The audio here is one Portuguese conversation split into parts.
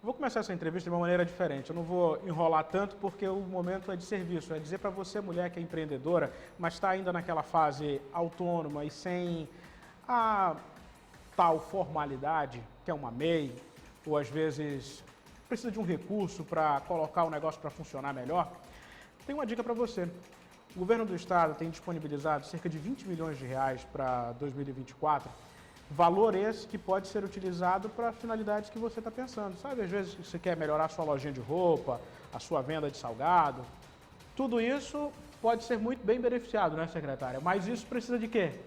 Vou começar essa entrevista de uma maneira diferente. Eu não vou enrolar tanto porque o momento é de serviço. É dizer para você, mulher que é empreendedora, mas está ainda naquela fase autônoma e sem a tal formalidade, que é uma MEI, ou às vezes precisa de um recurso para colocar o negócio para funcionar melhor. Tem uma dica para você. O governo do estado tem disponibilizado cerca de 20 milhões de reais para 2024. Valor esse que pode ser utilizado para finalidades que você está pensando. Sabe, às vezes você quer melhorar a sua lojinha de roupa, a sua venda de salgado. Tudo isso pode ser muito bem beneficiado, né, secretária? Mas isso precisa de quê?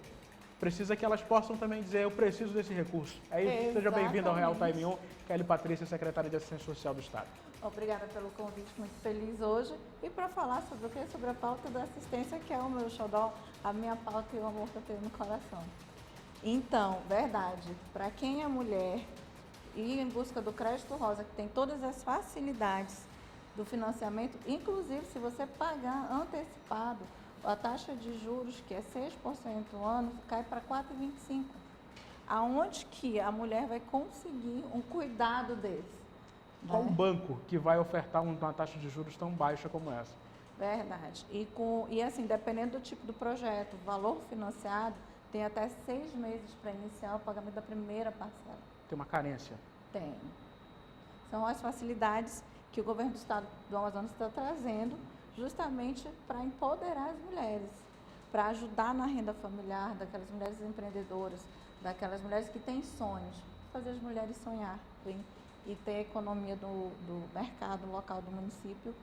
Precisa que elas possam também dizer, eu preciso desse recurso. É isso. Seja bem-vindo ao Real Time 1, Kelly Patrícia, secretária de Assistência Social do Estado. Obrigada pelo convite, muito feliz hoje. E para falar sobre o quê? Sobre a pauta da assistência, que é o meu xodó, a minha pauta e o amor que eu tenho no coração. Então, verdade, para quem é mulher e em busca do crédito rosa, que tem todas as facilidades do financiamento, inclusive se você pagar antecipado, a taxa de juros, que é 6% ao ano, cai para 4,25%. Aonde que a mulher vai conseguir um cuidado desse? Qual um banco que vai ofertar uma taxa de juros tão baixa como essa? Verdade. E assim, dependendo do tipo do projeto, o valor financiado tem até 6 meses para iniciar o pagamento da primeira parcela. Tem uma carência? Tem. São as facilidades que o governo do estado do Amazonas está trazendo justamente para empoderar as mulheres, para ajudar na renda familiar daquelas mulheres empreendedoras, daquelas mulheres que têm sonhos, fazer as mulheres sonhar e ter a economia do mercado local do município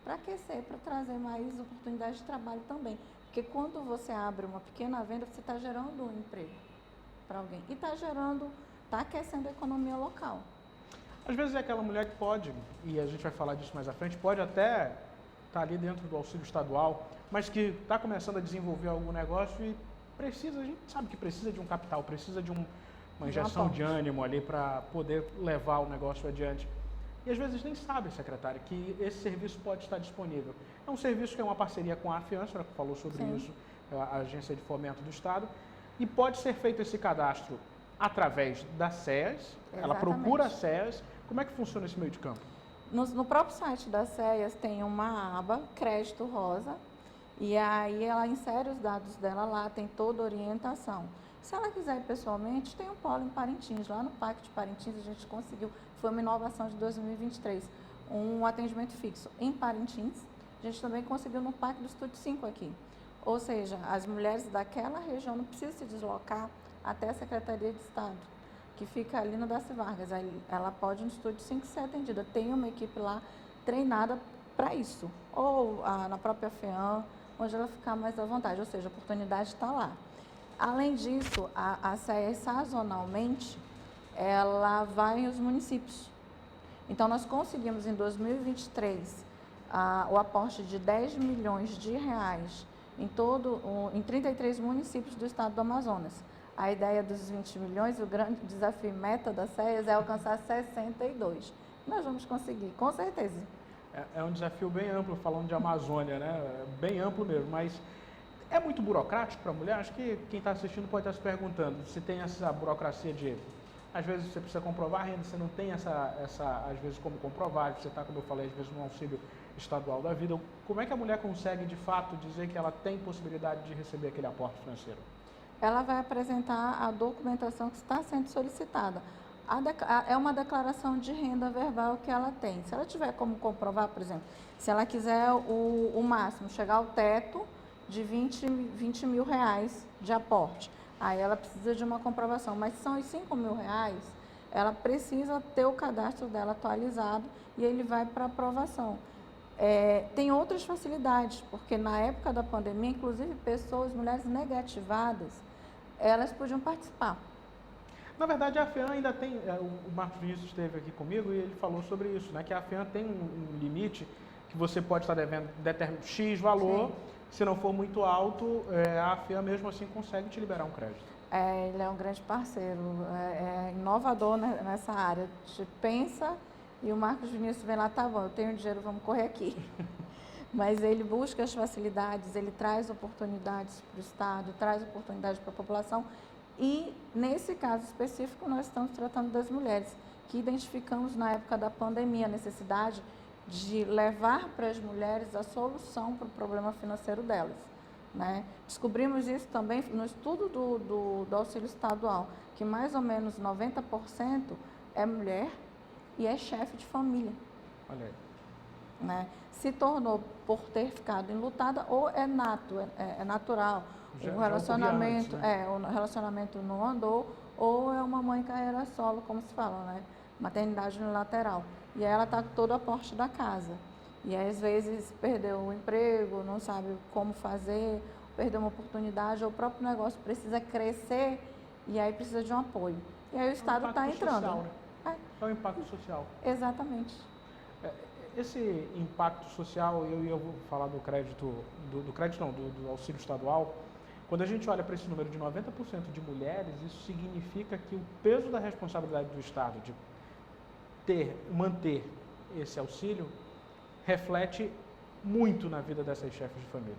para aquecer, para trazer mais oportunidades de trabalho também. Porque quando você abre uma pequena venda, você está gerando um emprego para alguém. E está aquecendo a economia local. Às vezes é aquela mulher que pode, e a gente vai falar disso mais à frente, pode até estar ali dentro do auxílio estadual, mas que está começando a desenvolver algum negócio e precisa, a gente sabe que precisa de um capital, precisa de uma injeção de ânimo ali para poder levar o negócio adiante. E às vezes nem sabe, secretária, que esse serviço pode estar disponível. É um serviço que é uma parceria com a AFIAN, a senhora falou sobre Sim. isso, a Agência de Fomento do Estado, e pode ser feito esse cadastro através da SEAS, ela procura a SEAS. Como é que funciona esse meio de campo? No próprio site da SEAS tem uma aba, Crédito Rosa, e aí ela insere os dados dela lá, tem toda a orientação. Se ela quiser ir pessoalmente, tem um polo em Parintins. Lá no Parque de Parintins a gente conseguiu, foi uma inovação de 2023, um atendimento fixo em Parintins. A gente também conseguiu no Parque do Estúdio 5 aqui. Ou seja, as mulheres daquela região não precisam se deslocar até a Secretaria de Estado, que fica ali no Darcy Vargas. Aí ela pode no Estúdio 5 ser atendida. Tem uma equipe lá treinada para isso. Ou na própria FEAM, onde ela ficar mais à vontade. Ou seja, a oportunidade está lá. Além disso, a SEAS sazonalmente, ela vai aos municípios. Então, nós conseguimos em 2023 o aporte de 10 milhões de reais em 33 municípios do estado do Amazonas. A ideia dos 20 milhões, o grande desafio meta da SEAS é alcançar 62. Nós vamos conseguir, com certeza. É um desafio bem amplo, falando de Amazônia, né? Bem amplo mesmo, mas é muito burocrático para a mulher? Acho que quem está assistindo pode estar se perguntando se tem essa burocracia de, às vezes você precisa comprovar a renda, você não tem essa às vezes como comprovar, você está, como eu falei, às vezes no auxílio estadual da vida. Como é que a mulher consegue de fato dizer que ela tem possibilidade de receber aquele aporte financeiro? Ela vai apresentar a documentação que está sendo solicitada. É uma declaração de renda verbal que ela tem. Se ela tiver como comprovar, por exemplo, se ela quiser o máximo, chegar ao teto de 20 mil reais de aporte, aí ela precisa de uma comprovação. Mas se são os 5 mil reais, ela precisa ter o cadastro dela atualizado e ele vai para aprovação. Tem outras facilidades, porque na época da pandemia, inclusive mulheres negativadas, elas podiam participar. Na verdade, a FEAM ainda tem, o Marcos Vinícius esteve aqui comigo e ele falou sobre isso, né? Que a FEAM tem um limite que você pode estar devendo X valor. Sim. Se não for muito alto, a FEAM mesmo assim consegue te liberar um crédito. Ele é um grande parceiro, é inovador nessa área. A gente pensa e o Marcos Vinícius vem lá, tá bom, eu tenho dinheiro, vamos correr aqui. Mas ele busca as facilidades, ele traz oportunidades para o Estado, traz oportunidades para a população. E, nesse caso específico, nós estamos tratando das mulheres que identificamos na época da pandemia a necessidade de levar para as mulheres a solução para o problema financeiro delas, né? Descobrimos isso também no estudo do auxílio estadual, que mais ou menos 90% é mulher e é chefe de família. Olha aí. Né? Se tornou por ter ficado enlutada ou é natural. O relacionamento, antes, né? o relacionamento não andou, ou é uma mãe carreira solo, como se fala, né? Maternidade unilateral. E aí ela está com todo o aporte da casa. E aí, às vezes perdeu o emprego, não sabe como fazer, perdeu uma oportunidade, ou o próprio negócio precisa crescer e aí precisa de um apoio. E aí o Estado está entrando. Social, né? É o impacto social. Exatamente. Esse impacto social, eu vou falar do crédito, do auxílio estadual. Quando a gente olha para esse número de 90% de mulheres, isso significa que o peso da responsabilidade do Estado de manter esse auxílio reflete muito na vida dessas chefes de família.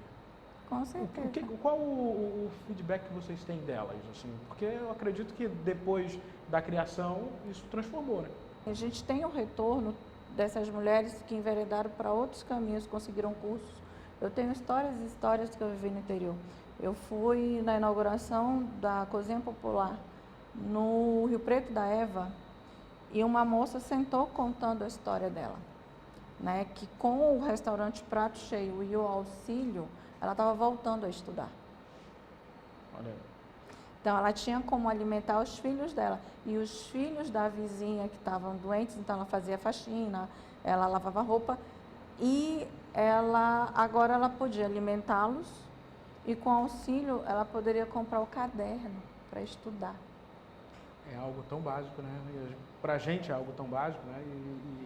Com certeza. Qual o feedback que vocês têm delas? Assim? Porque eu acredito que depois da criação isso transformou, né? A gente tem um retorno dessas mulheres que enveredaram para outros caminhos, conseguiram cursos. Eu tenho histórias e histórias que eu vivi no interior. Eu fui na inauguração da Cozinha Popular no Rio Preto da Eva e uma moça sentou contando a história dela, né? Que com o restaurante Prato Cheio e o auxílio, ela estava voltando a estudar. Olha aí. Então, ela tinha como alimentar os filhos dela. E os filhos da vizinha que estavam doentes, então ela fazia faxina, ela lavava roupa. E agora ela podia alimentá-los e com auxílio ela poderia comprar o caderno para estudar. É algo tão básico, né? Para a gente é algo tão básico, né?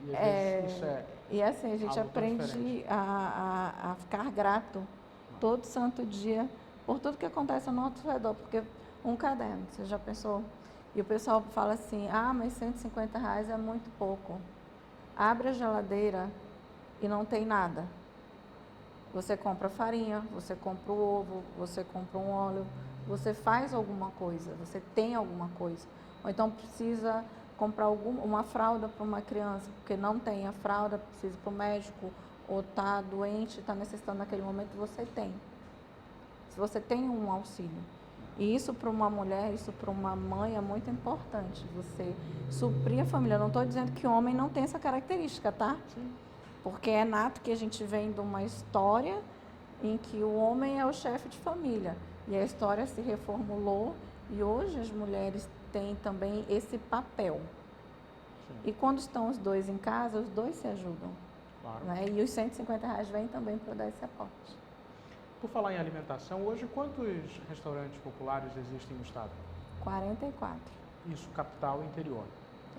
E às vezes isso é. E assim, a gente algo tão aprende diferente. a ficar grato todo santo dia por tudo que acontece ao nosso redor, porque um caderno, você já pensou? E o pessoal fala assim, mas R$150 é muito pouco. Abre a geladeira e não tem nada. Você compra farinha, você compra o ovo, você compra um óleo, você faz alguma coisa, você tem alguma coisa. Ou então precisa comprar uma fralda para uma criança, porque não tem a fralda, precisa ir para o médico, ou está doente, está necessitando naquele momento, você tem. Se você tem um auxílio. E isso para uma mulher, isso para uma mãe é muito importante, você suprir a família. Eu não estou dizendo que o homem não tem essa característica, tá? Sim. Porque é nato que a gente vem de uma história em que o homem é o chefe de família. E a história se reformulou e hoje as mulheres têm também esse papel. Sim. E quando estão os dois em casa, os dois se ajudam. Claro. Né? E os R$150 vêm também para dar esse aporte. Por falar em alimentação, hoje quantos restaurantes populares existem no estado? 44. Isso, capital e interior.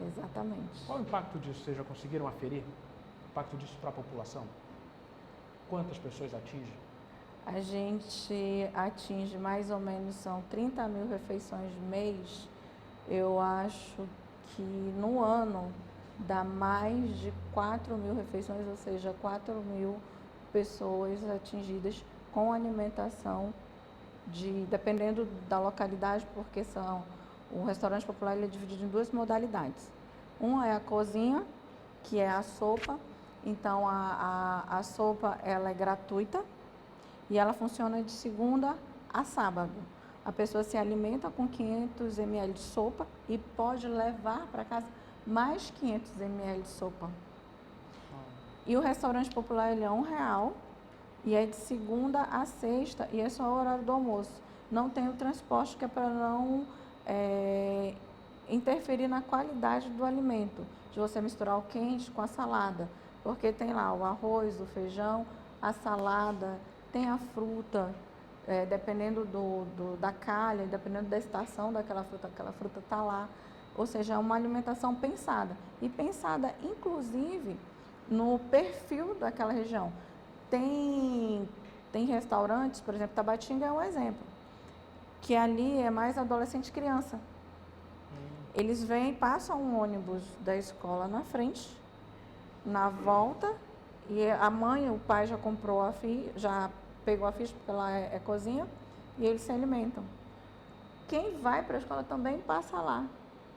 Exatamente. Qual o impacto disso? Vocês já conseguiram aferir? O impacto disso para a população? Quantas pessoas atinge? A gente atinge mais ou menos, são 30 mil refeições mês. Eu acho que no ano dá mais de 4 mil refeições, ou seja, 4 mil pessoas atingidas com alimentação, dependendo da localidade, porque o restaurante popular ele é dividido em duas modalidades. Uma é a cozinha, que é a sopa. Então, a sopa ela é gratuita e ela funciona de segunda a sábado. A pessoa se alimenta com 500 ml de sopa e pode levar para casa mais 500 ml de sopa. E o restaurante popular ele é R$1 e é de segunda a sexta e é só o horário do almoço. Não tem o transporte, que é para não interferir na qualidade do alimento, de você misturar o quente com a salada, porque tem lá o arroz, o feijão, a salada, tem a fruta, dependendo da calha, dependendo da estação daquela fruta está lá. Ou seja, é uma alimentação pensada. E pensada, inclusive, no perfil daquela região. Tem restaurantes, por exemplo, Tabatinga é um exemplo, que ali é mais adolescente e criança. Eles vêm, passam um ônibus da escola na frente, na volta, e a mãe, o pai já comprou já pegou a ficha, porque lá é cozinha, e eles se alimentam. Quem vai para a escola também passa lá.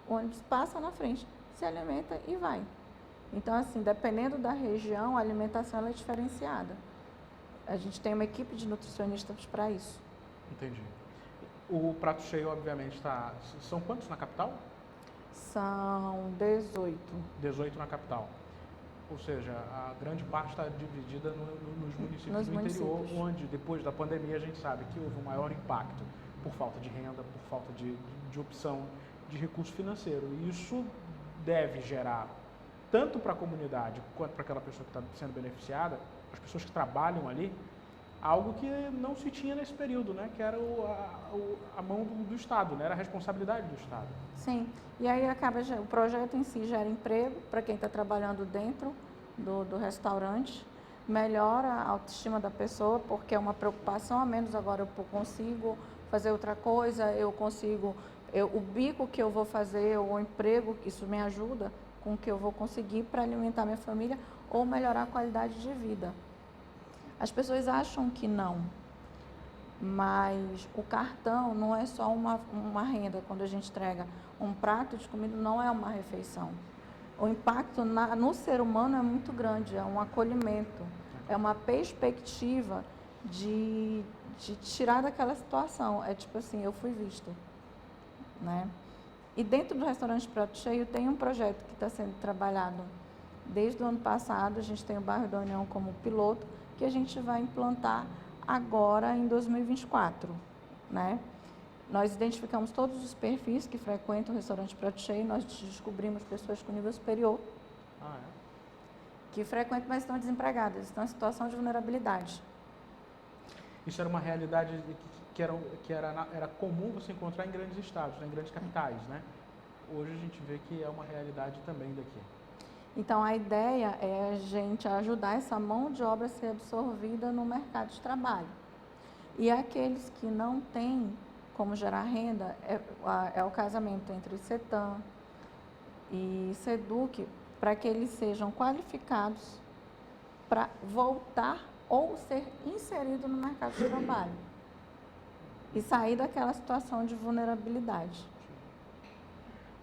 O ônibus passa na frente. se alimenta e vai. Então, assim, dependendo da região, a alimentação ela é diferenciada. A gente tem uma equipe de nutricionistas para isso. Entendi. O prato cheio, obviamente, são quantos na capital? São 18. 18 na capital. Ou seja, a grande parte está dividida nos municípios do interior, onde, depois da pandemia, a gente sabe que houve um maior impacto por falta de renda, por falta de opção de recurso financeiro. E isso deve gerar, tanto para a comunidade quanto para aquela pessoa que está sendo beneficiada, as pessoas que trabalham ali, algo que não se tinha nesse período, né? Que era a mão do Estado, né? Era a responsabilidade do Estado. Sim, e aí o projeto em si gera emprego para quem está trabalhando dentro do restaurante, melhora a autoestima da pessoa, porque é uma preocupação a menos, agora eu consigo fazer outra coisa, o bico que eu vou fazer, o emprego, isso me ajuda com o que eu vou conseguir para alimentar minha família ou melhorar a qualidade de vida. As pessoas acham que não, mas o cartão não é só uma renda. Quando a gente entrega um prato de comida, não é uma refeição. O impacto no ser humano é muito grande, é um acolhimento, é uma perspectiva de tirar daquela situação. É tipo assim, eu fui visto, né? E dentro do restaurante Prato Cheio tem um projeto que está sendo trabalhado desde o ano passado. A gente tem o bairro da União como piloto, que a gente vai implantar agora em 2024, né? Nós identificamos todos os perfis que frequentam o restaurante Prato Cheio, nós descobrimos pessoas com nível superior, que frequentam, mas estão desempregadas, estão em situação de vulnerabilidade. Isso era uma realidade que era comum você encontrar em grandes estados, né, em grandes capitais, né? Hoje a gente vê que é uma realidade também daqui. Então, a ideia é a gente ajudar essa mão de obra a ser absorvida no mercado de trabalho. E aqueles que não têm como gerar renda, é o casamento entre CETAM e SEDUC, para que eles sejam qualificados para voltar ou ser inserido no mercado de trabalho e sair daquela situação de vulnerabilidade.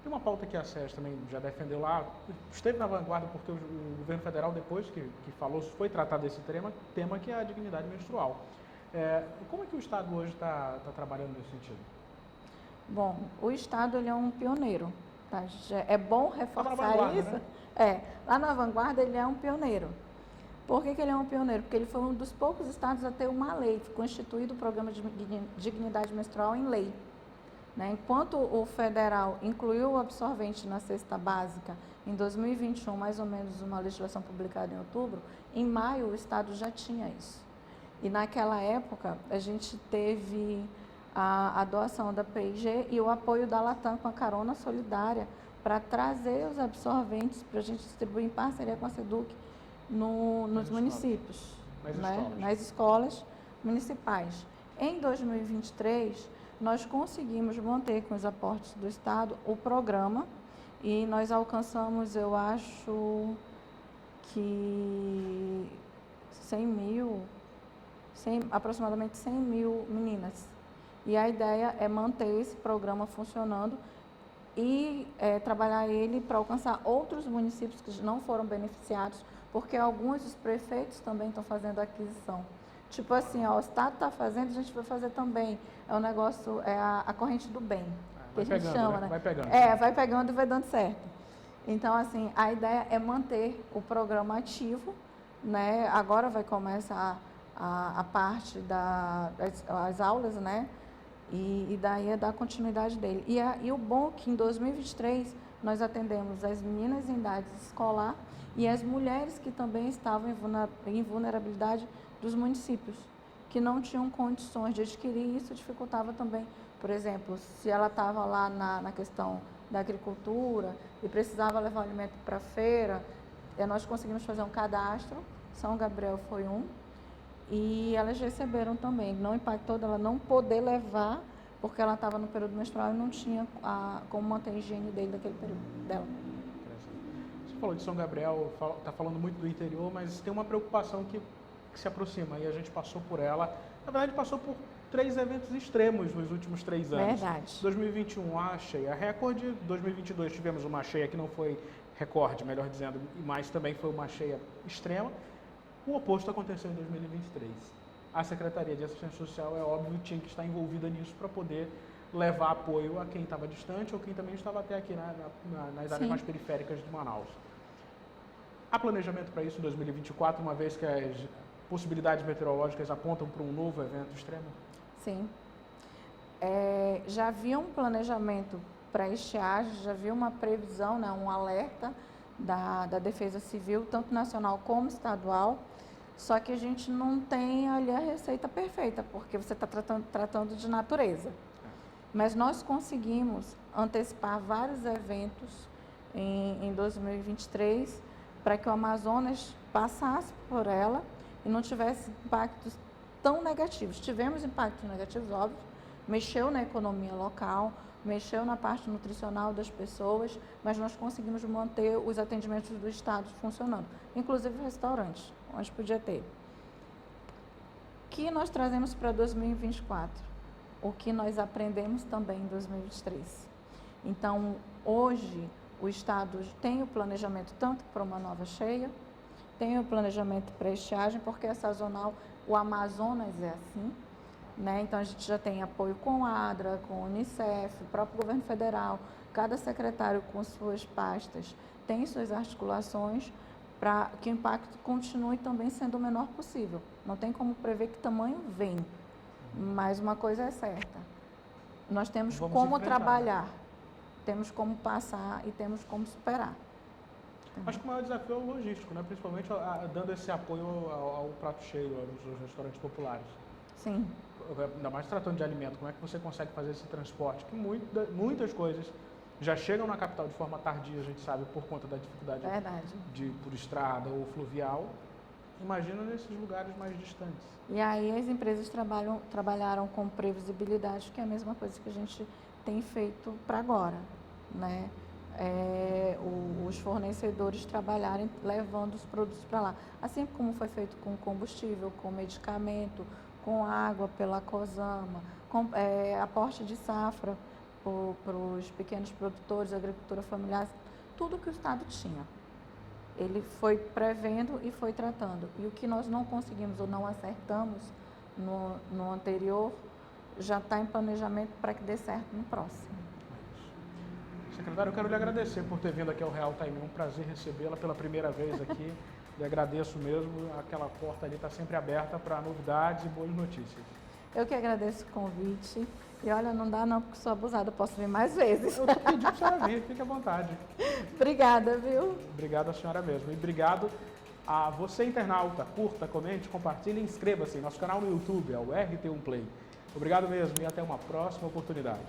Tem uma pauta que a SES também já defendeu lá, esteve na vanguarda porque o governo federal, depois que falou, foi tratar desse tema que é a dignidade menstrual. Como é que o Estado hoje está trabalhando nesse sentido? Bom, o Estado ele é um pioneiro. Tá? É bom reforçar isso. Né? Lá na vanguarda ele é um pioneiro. Por que ele é um pioneiro? Porque ele foi um dos poucos estados a ter uma lei, ficou instituído o programa de dignidade menstrual em lei. Né? Enquanto o federal incluiu o absorvente na cesta básica em 2021, mais ou menos uma legislação publicada em outubro, em maio o estado já tinha isso. E naquela época a gente teve a doação da P&G e o apoio da Latam com a carona solidária para trazer os absorventes para a gente distribuir em parceria com a SEDUC nos municípios, nas escolas municipais. Em 2023, nós conseguimos manter com os aportes do Estado o programa e nós alcançamos, eu acho que aproximadamente 100 mil meninas. E a ideia é manter esse programa funcionando e trabalhar ele para alcançar outros municípios que não foram beneficiados, porque alguns dos prefeitos também estão fazendo aquisição. Tipo assim, o Estado está fazendo, a gente vai fazer também. É um negócio, é a corrente do bem, que a gente chama, né? Vai pegando. Vai pegando e vai dando certo. Então, assim, a ideia é manter o programa ativo, né? Agora vai começar a parte das aulas, né? E daí é dar continuidade dele. E o bom é que em 2023 nós atendemos as meninas em idade escolar e as mulheres que também estavam em vulnerabilidade dos municípios, que não tinham condições de adquirir, isso dificultava também. Por exemplo, se ela estava lá na questão da agricultura e precisava levar o alimento para a feira, nós conseguimos fazer um cadastro, São Gabriel foi um, e elas receberam também. Não impactou dela não poder levar, porque ela estava no período menstrual e não tinha como manter a higiene daquele período dela. Você falou de São Gabriel, está falando muito do interior, mas tem uma preocupação que se aproxima e a gente passou por ela. Na verdade, passou por 3 eventos extremos nos últimos 3 anos. Verdade. 2021, a cheia recorde. 2022 tivemos uma cheia que não foi recorde, melhor dizendo, mas também foi uma cheia extrema. O oposto aconteceu em 2023. A Secretaria de Assistência Social, é óbvio, tinha que estar envolvida nisso para poder levar apoio a quem estava distante ou quem também estava até aqui nas áreas mais periféricas de Manaus. Há planejamento para isso em 2024, uma vez que as possibilidades meteorológicas apontam para um novo evento extremo? Sim. Já havia um planejamento para estiagem, já havia uma previsão, né, um alerta da Defesa Civil, tanto nacional como estadual, só que a gente não tem ali a receita perfeita, porque você está tratando de natureza. Mas nós conseguimos antecipar vários eventos em 2023 para que o Amazonas passasse por ela e não tivesse impactos tão negativos. Tivemos impactos negativos, óbvio, mexeu na economia local, mexeu na parte nutricional das pessoas, mas nós conseguimos manter os atendimentos do Estado funcionando, inclusive restaurantes, onde podia ter. O que nós trazemos para 2024? O que nós aprendemos também em 2023. Então, hoje, o Estado tem o planejamento tanto para uma nova cheia, tem o planejamento para estiagem, porque é sazonal, o Amazonas é assim, né? Então, a gente já tem apoio com a ADRA, com o Unicef, o próprio governo federal, cada secretário com suas pastas tem suas articulações para que o impacto continue também sendo o menor possível. Não tem como prever que tamanho vem, mas uma coisa é certa, nós temos como trabalhar, temos como passar e temos como superar. Acho que o maior desafio é o logístico, né? Principalmente dando esse apoio ao prato cheio, aos restaurantes populares. Sim. Ainda mais tratando de alimento, como é que você consegue fazer esse transporte? Que muitas coisas já chegam na capital de forma tardia, a gente sabe, por conta da dificuldade por estrada ou fluvial. Imagina nesses lugares mais distantes. E aí as empresas trabalharam com previsibilidade, que é a mesma coisa que a gente tem feito para agora, né? Os fornecedores trabalharem levando os produtos para lá. Assim como foi feito com combustível, com medicamento, com água pela COSAMA, com aporte de safra para os pequenos produtores, agricultura familiar, tudo que o Estado tinha. Ele foi prevendo e foi tratando. E o que nós não conseguimos ou não acertamos no anterior, já está em planejamento para que dê certo no próximo. Secretário, eu quero lhe agradecer por ter vindo aqui ao Real Time. É um prazer recebê-la pela primeira vez aqui. Lhe agradeço mesmo. Aquela porta ali está sempre aberta para novidades e boas notícias. Eu que agradeço o convite. E olha, não dá não, porque sou abusada, posso vir mais vezes. Eu estou pedindo para a senhora vir, fique à vontade. Obrigada, viu? Obrigado à senhora mesmo. E obrigado a você, internauta. Curta, comente, compartilhe e inscreva-se em nosso canal no YouTube, é o RT1 Play. Obrigado mesmo e até uma próxima oportunidade.